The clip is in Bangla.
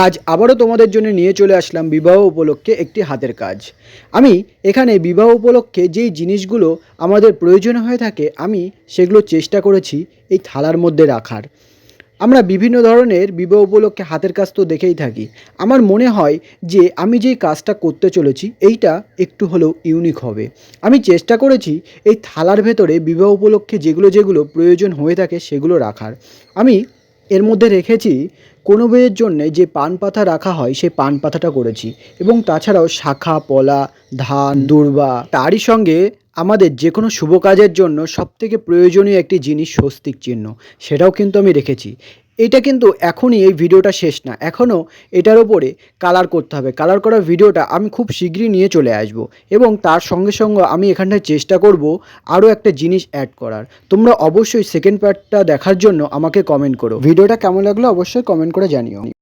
আজ আবারও তোমাদের জন্য নিয়ে চলে আসলাম বিবাহ উপলক্ষে একটি হাতের কাজ। আমি এখানে বিবাহ উপলক্ষে যেই জিনিসগুলো আমাদের প্রয়োজন হয়ে থাকে আমি সেগুলো চেষ্টা করেছি এই থালার মধ্যে রাখার। আমরা বিভিন্ন ধরনের বিবাহ উপলক্ষে হাতের কাজ তো দেখেই থাকি। আমার মনে হয় যে আমি যেই কাজটা করতে চলেছি এইটা একটু হলেও ইউনিক হবে। আমি চেষ্টা করেছি এই থালার ভেতরে বিবাহ উপলক্ষে যেগুলো যেগুলো প্রয়োজন হয়ে থাকে সেগুলো রাখার। আমি এর মধ্যে রেখেছি কোনো বিয়ের জন্যে যে পান পাতা রাখা হয় সেই পান পাতাটা করেছি, এবং তাছাড়াও শাখা পলা, ধান, দূর্বা, তারই সঙ্গে আমাদের যে কোনো শুভ কাজের জন্য সবথেকে প্রয়োজনীয় একটি জিনিস স্বস্তিক চিহ্ন, সেটাও কিন্তু আমি রেখেছি। এটা কিন্তু এখনই এই ভিডিওটা শেষ না, এখনও এটার ওপরে কালার করতে হবে। কালার করার ভিডিওটা আমি খুব শীঘ্রই নিয়ে চলে আসব, এবং তার সঙ্গে সঙ্গে আমি এখানটায় চেষ্টা করব আরও একটা জিনিস অ্যাড করার। তোমরা অবশ্যই সেকেন্ড পার্টটা দেখার জন্য আমাকে কমেন্ট করো। ভিডিওটা কেমন লাগলো অবশ্যই কমেন্ট করে জানিও।